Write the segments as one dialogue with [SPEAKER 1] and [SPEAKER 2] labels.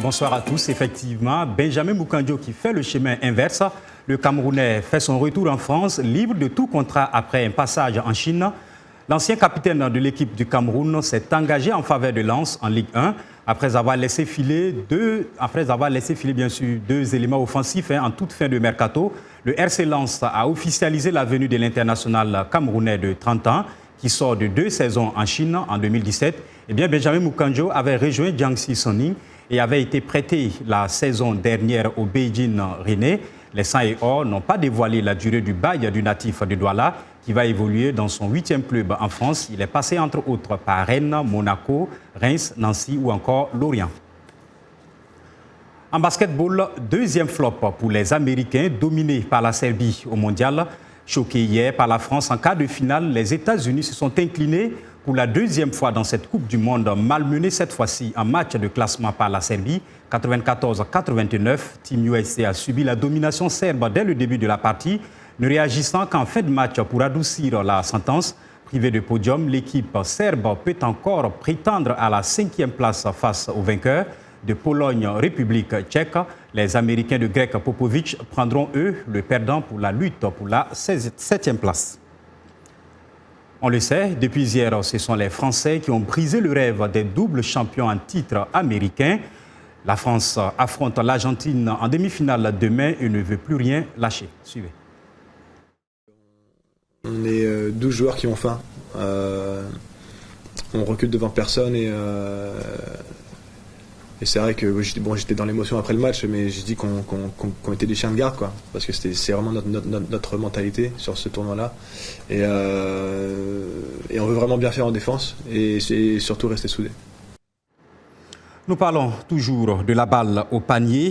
[SPEAKER 1] Bonsoir à tous. Effectivement, Benjamin Mukanjo qui fait le chemin inverse. Le Camerounais fait son retour en France, libre de tout contrat après un passage en Chine. L'ancien capitaine de l'équipe du Cameroun s'est engagé en faveur de Lens en Ligue 1 après avoir laissé filer bien sûr deux éléments offensifs en toute fin de mercato. Le RC Lens a officialisé la venue de l'international camerounais de 30 ans qui sort de 2 saisons en Chine en 2017. Eh bien, Benjamin Mukanjo avait rejoint Jiangxi Sonning et avait été prêté la saison dernière au Beijing René. Les Sang et Or n'ont pas dévoilé la durée du bail du natif de Douala qui va évoluer dans son 8e club en France. Il est passé entre autres par Rennes, Monaco, Reims, Nancy ou encore Lorient. En basketball, deuxième flop pour les Américains dominés par la Serbie au mondial. Choqués hier par la France en quart de finale, les États-Unis se sont inclinés pour la deuxième fois dans cette Coupe du Monde, malmenée cette fois-ci en match de classement par la Serbie. 94-89, Team USA a subi la domination serbe dès le début de la partie, ne réagissant qu'en fin de match pour adoucir la sentence. Privée de podium, l'équipe serbe peut encore prétendre à la 5e place face aux vainqueurs de Pologne, République tchèque. Les Américains de Greg Popovich prendront, eux, le perdant pour la lutte pour la 7e place. On le sait, depuis hier, ce sont les Français qui ont brisé le rêve des doubles champions en titre américain. La France affronte l'Argentine en demi-finale demain et ne veut plus rien lâcher. Suivez.
[SPEAKER 2] On est 12 joueurs qui ont faim. On recule devant personne et c'est vrai que j'étais dans l'émotion après le match, mais j'ai dit qu'on était des chiens de garde, quoi, parce que c'est vraiment notre mentalité sur ce tournoi-là. Et on veut vraiment bien faire en défense et surtout rester soudés.
[SPEAKER 1] Nous parlons toujours de la balle au panier,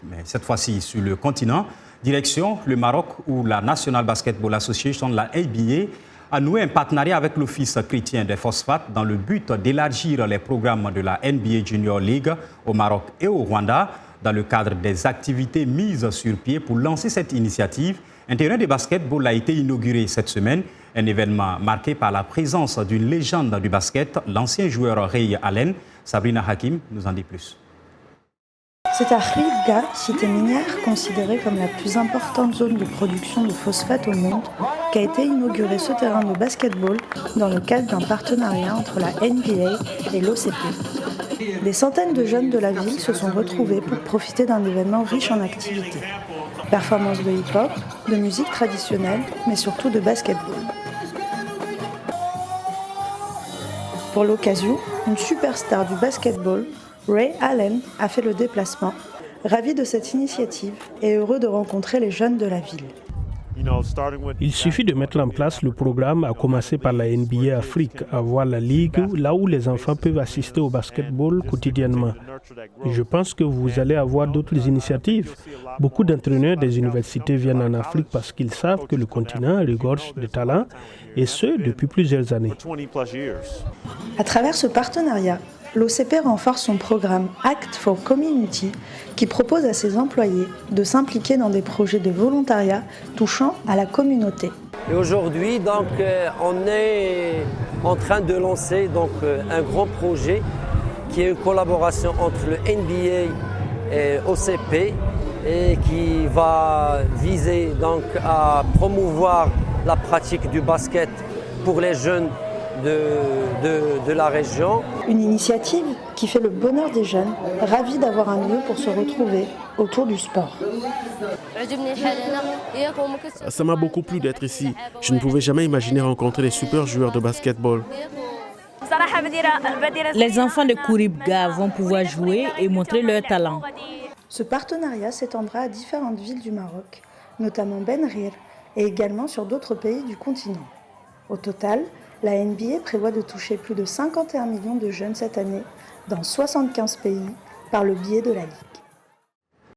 [SPEAKER 1] mais cette fois-ci sur le continent. Direction le Maroc, où la National Basketball Association, la NBA, a noué un partenariat avec l'Office chrétien des phosphates dans le but d'élargir les programmes de la NBA Junior League au Maroc et au Rwanda. Dans le cadre des activités mises sur pied pour lancer cette initiative, un terrain de basketball a été inauguré cette semaine, un événement marqué par la présence d'une légende du basket, l'ancien joueur Ray Allen. Sabrina Hakim nous en dit plus.
[SPEAKER 3] C'est à Khilga, cité minière considérée comme la plus importante zone de production de phosphate au monde, qu'a été inauguré ce terrain de basketball dans le cadre d'un partenariat entre la NBA et l'OCP. Des centaines de jeunes de la ville se sont retrouvés pour profiter d'un événement riche en activités. Performances de hip-hop, de musique traditionnelle, mais surtout de basketball. Pour l'occasion, une superstar du basketball, Ray Allen, a fait le déplacement, ravi de cette initiative et heureux de rencontrer les jeunes de la ville.
[SPEAKER 4] Il suffit de mettre en place le programme, à commencer par la NBA Afrique, avoir la ligue là où les enfants peuvent assister au basketball quotidiennement. Et je pense que vous allez avoir d'autres initiatives. Beaucoup d'entraîneurs des universités viennent en Afrique parce qu'ils savent que le continent regorge de talents, et ce, depuis plusieurs années.
[SPEAKER 3] À travers ce partenariat, l'OCP renforce son programme Act for Community qui propose à ses employés de s'impliquer dans des projets de volontariat touchant à la communauté.
[SPEAKER 5] Et aujourd'hui, on est en train de lancer un grand projet qui est une collaboration entre le NBA et l'OCP et qui va viser à promouvoir la pratique du basket pour les jeunes de la région.
[SPEAKER 3] Une initiative qui fait le bonheur des jeunes, ravis d'avoir un lieu pour se retrouver autour du sport.
[SPEAKER 6] Ça m'a beaucoup plu d'être ici. Je ne pouvais jamais imaginer rencontrer des super joueurs de basketball.
[SPEAKER 7] Les enfants de Kouribga vont pouvoir jouer et montrer leur talent.
[SPEAKER 3] Ce partenariat s'étendra à différentes villes du Maroc, notamment Ben Rir, et également sur d'autres pays du continent. Au total, la NBA prévoit de toucher plus de 51 millions de jeunes cette année dans 75 pays par le biais de la Ligue.